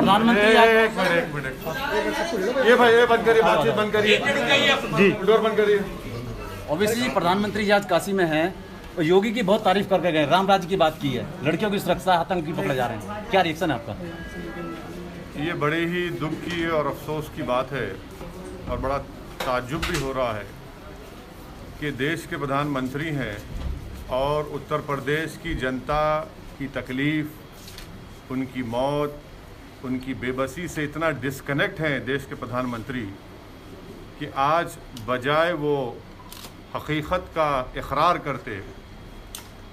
प्रधानमंत्री एक मिनट ये भाई ये बंद करिए, बातचीत बंद करिए जी, डोर बंद करिए। ऑब्वियसली प्रधानमंत्री जी आज काशी में हैं और योगी की बहुत तारीफ करके गए, राम राज्य की बात की है, लड़कियों की सुरक्षा, आतंकी पकड़े जा रहे हैं, क्या रिएक्शन है आपका? ये बड़े ही दुख की और अफसोस की बात है और बड़ा ताज्जुब भी हो रहा है कि देश के प्रधानमंत्री हैं और उत्तर प्रदेश की जनता की तकलीफ़, उनकी मौत, उनकी बेबसी से इतना डिस्कनेक्ट हैं देश के प्रधानमंत्री कि आज बजाय वो हकीकत का इकरार करते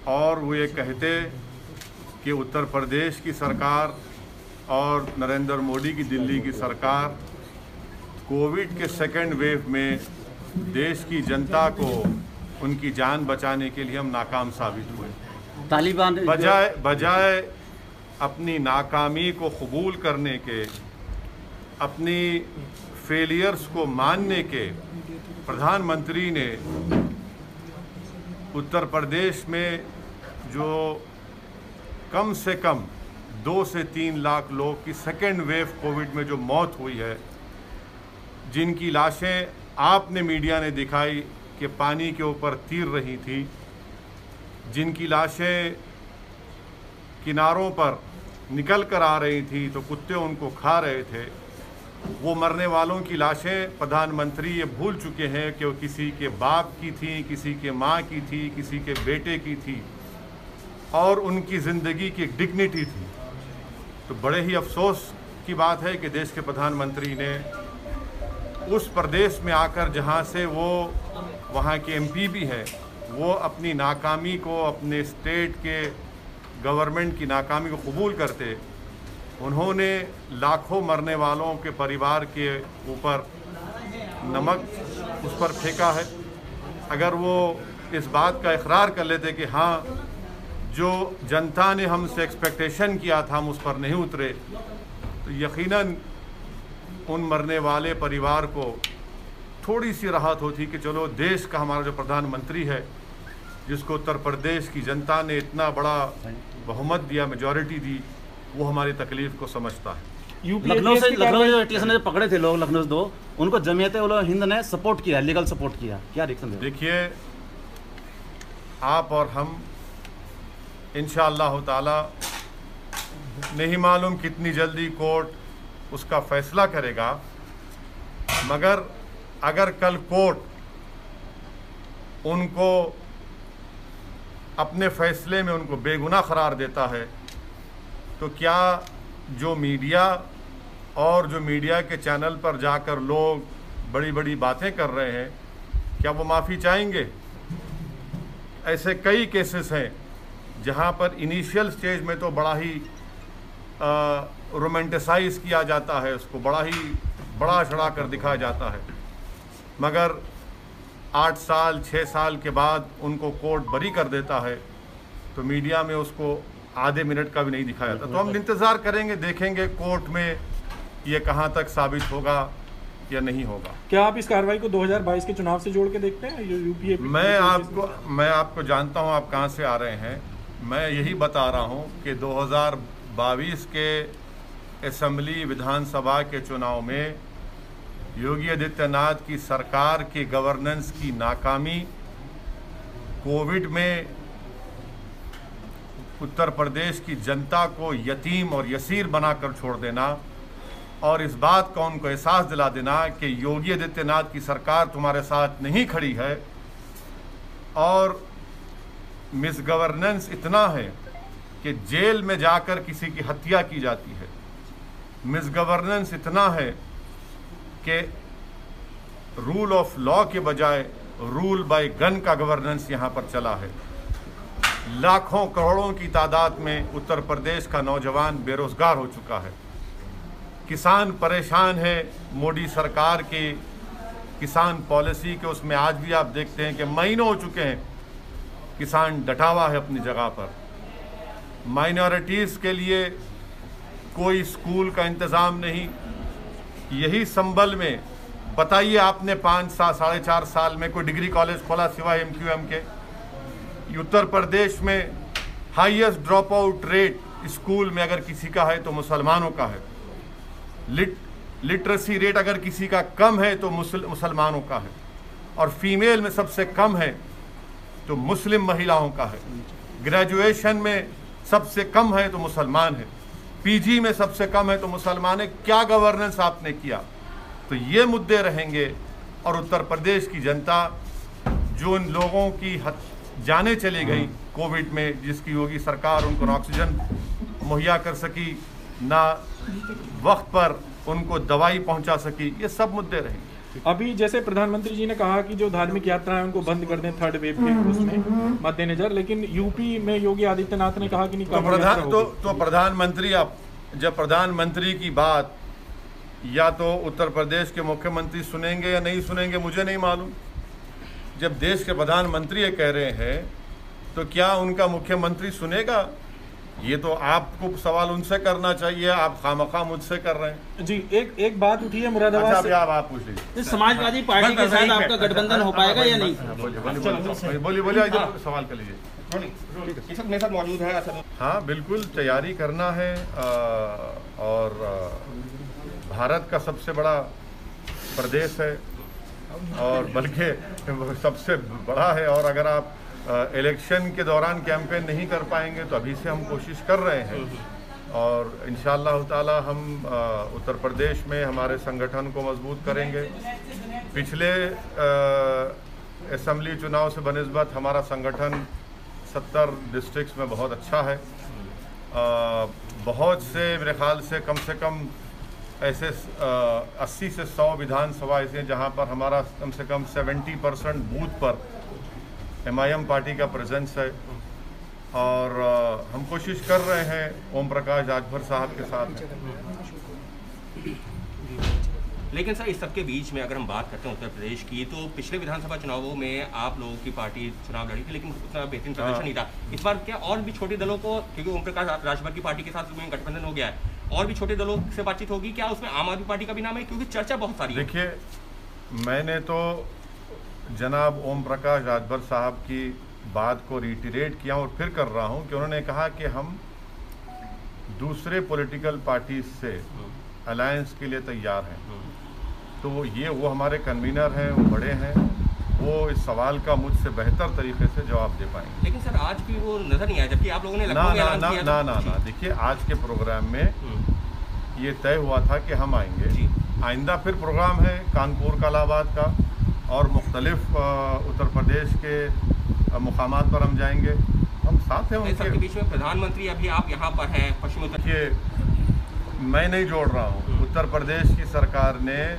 और वो ये कहते कि उत्तर प्रदेश की सरकार और नरेंद्र मोदी की दिल्ली की सरकार कोविड के सेकेंड वेव में देश की जनता को उनकी जान बचाने के लिए हम नाकाम साबित हुए। तालिबान बजाय अपनी नाकामी को कबूल करने के, अपनी फेलियर्स को मानने के, प्रधानमंत्री ने उत्तर प्रदेश में जो कम से कम 2 से 3 लाख लोग की सेकेंड वेव कोविड में जो मौत हुई है, जिनकी लाशें आपने मीडिया ने दिखाई कि पानी के ऊपर तीर रही थी, जिनकी लाशें किनारों पर निकल कर आ रही थी तो कुत्ते उनको खा रहे थे, वो मरने वालों की लाशें प्रधानमंत्री ये भूल चुके हैं कि वो किसी के बाप की थी, किसी के माँ की थी, किसी के बेटे की थी और उनकी ज़िंदगी की एक डिग्निटी थी। तो बड़े ही अफसोस की बात है कि देश के प्रधानमंत्री ने उस प्रदेश में आकर, जहाँ से वो वहाँ के एमपी भी हैं, वो अपनी नाकामी को, अपने स्टेट के गवर्नमेंट की नाकामी को कबूल करते, उन्होंने लाखों मरने वालों के परिवार के ऊपर नमक उस पर फेंका है। अगर वो इस बात का इकरार कर लेते कि हाँ, जो जनता ने हमसे एक्सपेक्टेशन किया था हम उस पर नहीं उतरे, तो यकीनन उन मरने वाले परिवार को थोड़ी सी राहत होती कि चलो देश का हमारा जो प्रधानमंत्री है, जिसको उत्तर प्रदेश की जनता ने इतना बड़ा बहुमत दिया, मेजॉरिटी दी, वो हमारी तकलीफ को समझता है। लखनऊ से जो स्टेशन ने पकड़े थे लोग, लखनऊ से 2, उनको जमीयत उल हिंद ने सपोर्ट किया, लीगल सपोर्ट किया, क्या रिएक्शन? देखिए, आप और हम इंशाअल्लाह ताला नहीं मालूम कितनी जल्दी कोर्ट उसका फैसला करेगा, मगर अगर कल कोर्ट उनको अपने फैसले में उनको बेगुनाह करार देता है, तो क्या जो मीडिया और जो मीडिया के चैनल पर जाकर लोग बड़ी बड़ी बातें कर रहे हैं, क्या वो माफ़ी चाहेंगे? ऐसे कई केसेस हैं जहां पर इनिशियल स्टेज में तो बड़ा ही रोमांटिसाइज किया जाता है, उसको बड़ा चढ़ा कर दिखाया जाता है, मगर 8 साल 6 साल के बाद उनको कोर्ट बरी कर देता है तो मीडिया में उसको आधे मिनट का भी नहीं दिखाया जाता। तो हम इंतज़ार करेंगे, देखेंगे कोर्ट में ये कहां तक साबित होगा या नहीं होगा। क्या आप इस कार्रवाई को 2022 के चुनाव से जोड़ के देखते हैं? यूपीए मैं आपको जानता हूं आप कहां से आ रहे हैं। मैं यही बता रहा हूं कि 2022 के असेंबली विधानसभा के चुनाव में योगी आदित्यनाथ की सरकार की गवर्नेंस की नाकामी, कोविड में उत्तर प्रदेश की जनता को यतीम और यसीर बनाकर छोड़ देना और इस बात का उनको एहसास दिला देना कि योगी आदित्यनाथ की सरकार तुम्हारे साथ नहीं खड़ी है और मिसगवर्नेंस इतना है कि जेल में जाकर किसी की हत्या की जाती है। मिसगवर्नेंस इतना है कि रूल ऑफ लॉ के बजाय रूल बाय गन का गवर्नेंस यहाँ पर चला है। लाखों करोड़ों की तादाद में उत्तर प्रदेश का नौजवान बेरोजगार हो चुका है। किसान परेशान है मोदी सरकार की किसान पॉलिसी के, उसमें आज भी आप देखते हैं कि महीनों हो चुके हैं किसान डटा हुआ है अपनी जगह पर। माइनॉरिटीज़ के लिए कोई स्कूल का इंतज़ाम नहीं। यही संबल में बताइए आपने 5 साल 4.5 साल में कोई डिग्री कॉलेज खोला सिवाय MQM के? उत्तर प्रदेश में highest drop out rate school में अगर किसी का है तो मुसलमानों का है। लिटरेसी रेट अगर किसी का कम है तो मुसलमानों का है, और फीमेल में सबसे कम है तो मुस्लिम महिलाओं का है। ग्रेजुएशन में सबसे कम है तो मुसलमान है, पीजी में सबसे कम है तो मुसलमान है। क्या गवर्नेंस आपने किया? तो ये मुद्दे रहेंगे। और उत्तर प्रदेश की जनता, जो इन लोगों की जानें चली गई कोविड में, जिसकी योगी सरकार उनको ना ऑक्सीजन मुहैया कर सकी, ना वक्त पर उनको दवाई पहुंचा सकी, ये सब मुद्दे रहेंगे। अभी जैसे प्रधानमंत्री जी ने कहा कि जो धार्मिक यात्रा है उनको बंद कर दें थर्ड वेव के उसमें मद्देनजर, लेकिन यूपी में योगी आदित्यनाथ ने कहा कि नहीं। तो प्रधानमंत्री, अब जब प्रधानमंत्री की बात या तो उत्तर प्रदेश के मुख्यमंत्री सुनेंगे या नहीं सुनेंगे मुझे नहीं मालूम। जब देश के प्रधानमंत्री ये कह रहे हैं तो क्या उनका मुख्यमंत्री सुनेगा? ये तो आपको सवाल उनसे करना चाहिए, आप खामखा मुझसे कर रहे हैं। जी, एक बात उठी है मुरादाबाद से। आप पूछ लीजिए, समाजवादी पार्टी के साथ आपका गठबंधन हो पाएगा या नहीं? बोलिए, सवाल कर लीजिए। मौजूद है। हाँ, बिल्कुल तैयारी करना है। और भारत का सबसे बड़ा प्रदेश है और बल्कि सबसे बड़ा है। और अगर आप इलेक्शन के दौरान कैंपेन नहीं कर पाएंगे तो अभी से हम कोशिश कर रहे हैं, और इंशाअल्लाह ताला हम उत्तर प्रदेश में हमारे संगठन को मजबूत करेंगे। पिछले असेंबली चुनाव से बनिस्बत हमारा संगठन 70 डिस्ट्रिक्ट्स में बहुत अच्छा है। बहुत से, मेरे ख्याल से कम ऐसे 80 से 100 विधानसभा ऐसे हैं जहाँ पर हमारा कम से कम 70% बूथ पर MIM पार्टी का प्रेजेंस है। और हम कोशिश कर रहे हैं ओम प्रकाश राजभर साहब के साथ। लेकिन सर, इस सबके बीच में अगर हम बात करते हैं उत्तर प्रदेश की, तो पिछले विधानसभा चुनावों में आप लोगों की पार्टी चुनाव लड़ी थी, लेकिन उतना बेहतरीन प्रदर्शन नहीं था। इस बार क्या और भी छोटे दलों को, क्योंकि ओम प्रकाश राजभर की पार्टी के साथ गठबंधन हो गया है, और भी छोटे दलों से बातचीत होगी क्या? उसमें आम आदमी पार्टी का भी नाम है, क्योंकि चर्चा बहुत सारी है। देखिए, मैंने तो जनाब ओम प्रकाश राजभर साहब की बात को रिटरेट किया और फिर कर रहा हूं कि उन्होंने कहा कि हम दूसरे पॉलिटिकल पार्टी से अलायंस के लिए तैयार हैं। तो वो हमारे कन्वीनर हैं, वो बड़े हैं, वो इस सवाल का मुझसे बेहतर तरीके से जवाब दे पाएंगे। लेकिन सर, आज भी वो नजर नहीं आया, जबकि आप लोगों ने ना। देखिए, आज के प्रोग्राम में ये तय हुआ था कि हम आएंगे। आइंदा फिर प्रोग्राम है कानपुर का, इलाहाबाद का, और मुख्तलिफ उत्तर प्रदेश के मुकामात पर हम जाएंगे। हम साथ हैं उनके। बीच में प्रधानमंत्री अभी आप यहाँ पर हैं पश्चिम उत्तर। देखिए, मैं नहीं जोड़ रहा हूँ। उत्तर प्रदेश की सरकार ने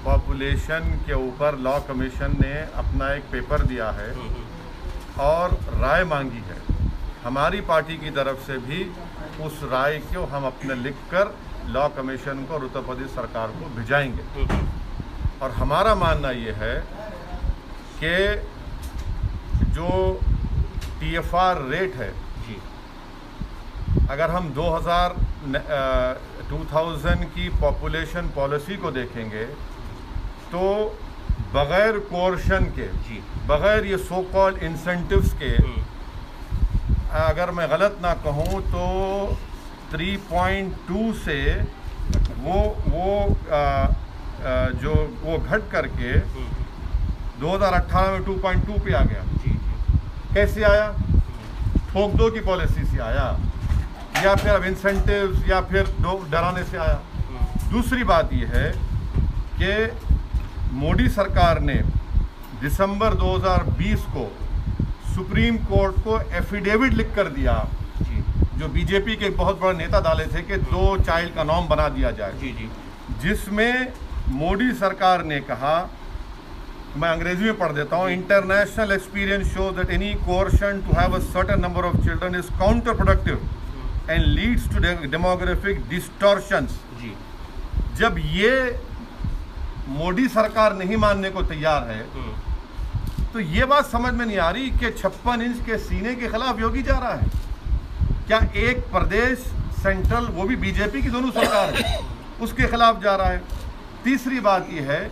पॉपुलेशन के ऊपर लॉ कमीशन ने अपना एक पेपर दिया है और राय मांगी है। हमारी पार्टी की तरफ से भी उस राय को हम अपने लिखकर लॉ कमीशन को और उत्तर प्रदेश सरकार को भिजाएंगे। और हमारा मानना ये है कि जो TFR रेट है, अगर हम 2000 की पॉपुलेशन पॉलिसी को देखेंगे तो बगैर कोर्शन के, बगैर ये सो कॉल्ड इंसेंटिव्स के, अगर मैं गलत ना कहूँ तो 3.2 से वो घट करके 2018 में 2.2 पे आ गया। कैसे आया? ठोक दो की पॉलिसी से आया, या फिर अब इंसेंटिव्स, या फिर डराने से आया। दूसरी बात यह है कि मोदी सरकार ने दिसंबर 2020 को सुप्रीम कोर्ट को एफिडेविट लिख कर दिया, जो बीजेपी के बहुत बड़े नेता डाले थे कि 2 चाइल्ड का नॉर्म बना दिया जाए, जिसमें मोदी सरकार ने कहा, मैं अंग्रेजी में पढ़ देता हूँ, international experience show that any coercion to have a certain number of children is counter productive and leads to demographic distortions. जब ये मोदी सरकार नहीं मानने को तैयार है तो ये बात समझ में नहीं आ रही कि 56 इंच के सीने के खिलाफ योगी जा रहा है। क्या एक प्रदेश सेंट्रल, वो भी बीजेपी की दोनों सरकार है, उसके खिलाफ जा रहा है। तीसरी बात यह है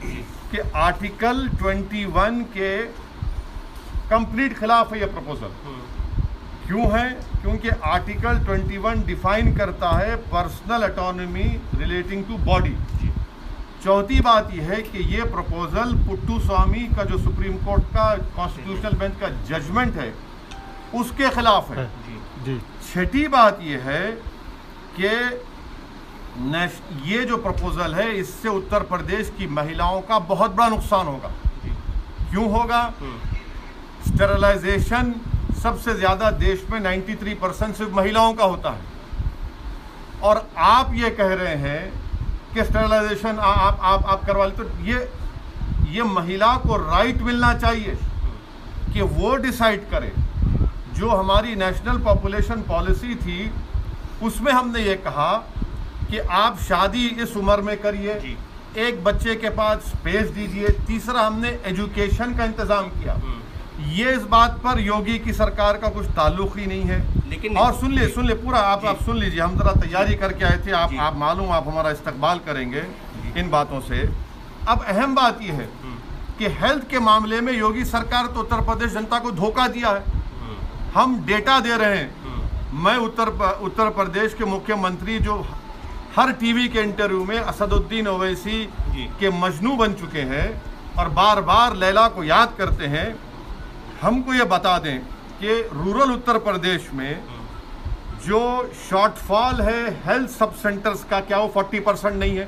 कि आर्टिकल 21 के कंप्लीट खिलाफ है यह प्रपोजल, क्यों है? क्योंकि आर्टिकल 21 डिफाइन करता है personal autonomy relating to body. चौथी बात यह है कि ये प्रपोजल पुट्टुस्वामी का जो सुप्रीम कोर्ट का कॉन्स्टिट्यूशनल बेंच का जजमेंट है उसके खिलाफ है। छठी बात यह है कि ये जो प्रपोजल है इससे उत्तर प्रदेश की महिलाओं का बहुत बड़ा नुकसान होगा। क्यों होगा? स्टेरिलाइजेशन सबसे ज़्यादा देश में 93% सिर्फ महिलाओं का होता है और आप ये कह रहे हैं कि स्टेरिलाइजेशन आप करवा ले, तो ये महिला को राइट मिलना चाहिए कि वो डिसाइड करे। जो हमारी नेशनल पॉपुलेशन पॉलिसी थी उसमें हमने ये कहा कि आप शादी इस उम्र में करिए, एक बच्चे के पास स्पेस दीजिए। तीसरा, हमने एजुकेशन का इंतजाम किया। ये इस बात पर योगी की सरकार का कुछ ताल्लुक ही नहीं है। लेकिन और सुन ले पूरा आप सुन लीजिए, हम जरा तैयारी करके आए थे, आप मालूम आप हमारा इस्तकबाल करेंगे इन बातों से। अब अहम बात यह है कि हेल्थ के मामले में योगी सरकार तो उत्तर प्रदेश जनता को धोखा दिया है। हम डेटा दे रहे हैं। मैं उत्तर प्रदेश के मुख्यमंत्री जो हर टीवी के इंटरव्यू में असदुद्दीन ओवैसी के मजनू बन चुके हैं और बार बार लैला को याद करते हैं, हमको ये बता दें कि रूरल उत्तर प्रदेश में जो शॉर्टफॉल है हेल्थ सब सेंटर्स का, क्या वो 40% नहीं है?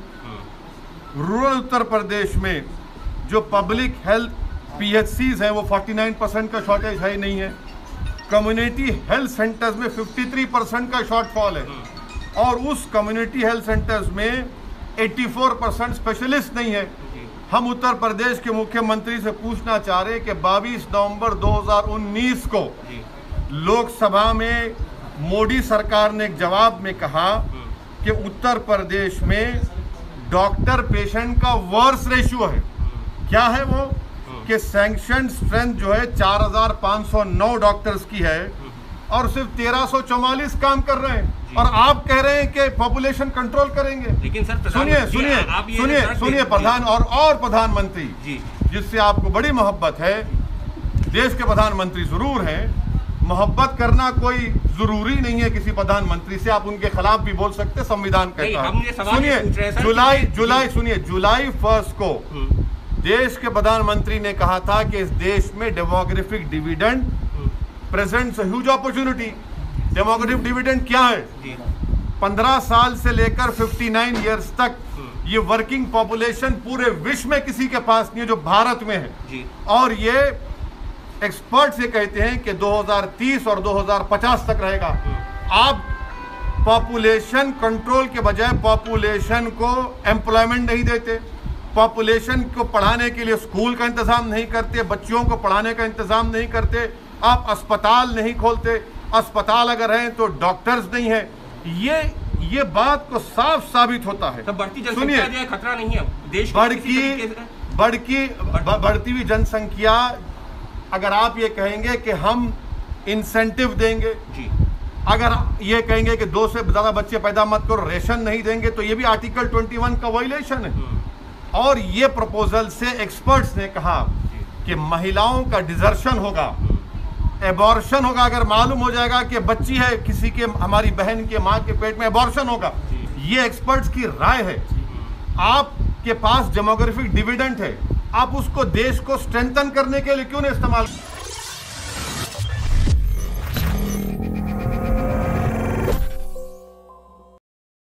रूरल उत्तर प्रदेश में जो पब्लिक हेल्थ PHCs हैं वो 49% का शॉर्टेज है नहीं है। कम्युनिटी हेल्थ सेंटर्स में 53% का शॉर्टफॉल है और उस कम्युनिटी हेल्थ सेंटर्स में 84% स्पेशलिस्ट नहीं है। हम उत्तर प्रदेश के मुख्यमंत्री से पूछना चाह रहे हैं कि 22 नवंबर 2019 को लोकसभा में मोदी सरकार ने एक जवाब में कहा कि उत्तर प्रदेश में डॉक्टर पेशेंट का वर्स रेशियो है। क्या है वो? कि सैंक्शन स्ट्रेंथ जो है 4509 डॉक्टर्स की है और सिर्फ 1344 काम कर रहे हैं और आप कह रहे हैं कि पॉपुलेशन कंट्रोल करेंगे। लेकिन सर सुनिए प्रधान और प्रधानमंत्री जिससे आपको बड़ी मोहब्बत है, देश के प्रधानमंत्री जरूर हैं, मोहब्बत करना कोई जरूरी नहीं है किसी प्रधानमंत्री से, आप उनके खिलाफ भी बोल सकते, संविधान कहता है। सुनिए जुलाई 1 को देश के प्रधानमंत्री ने कहा था कि इस देश में demographic dividend presents huge opportunity. Demographic dividend क्या है? 15 साल से लेकर 59 इयर्स तक ये वर्किंग पॉपुलेशन पूरे विश्व में किसी के पास नहीं है जो भारत में है। और ये एक्सपर्ट्स ये कहते हैं कि 2030 और 2050 तक रहेगा। आप पॉपुलेशन कंट्रोल के बजाय पॉपुलेशन को एम्प्लॉयमेंट नहीं देते, पॉपुलेशन को पढ़ाने के लिए स्कूल का इंतजाम नहीं करते, बच्चियों को पढ़ाने का इंतजाम नहीं करते, आप अस्पताल नहीं खोलते, अस्पताल अगर हैं तो डॉक्टर्स नहीं है। ये बात को साफ साबित होता है। तो बढ़ती जनसंख्या जो है खतरा नहीं है देश बढ़ती हुई जनसंख्या, अगर आप ये कहेंगे कि हम इंसेंटिव देंगे, अगर ये कहेंगे कि 2 से ज़्यादा बच्चे पैदा मत करो, रेशन नहीं देंगे, तो ये भी आर्टिकल 21 का वायलेशन है। और ये प्रपोजल से एक्सपर्ट्स ने कहा कि महिलाओं का डिजर्शन होगा, एबॉर्शन होगा। अगर मालूम हो जाएगा कि बच्ची है किसी के, हमारी बहन के माँ के पेट में, एबॉर्शन होगा। ये एक्सपर्ट्स की राय है। आपके पास डेमोग्राफिक डिविडेंड है, आप उसको देश को स्ट्रेंथन करने के लिए क्यों नहीं इस्तेमाल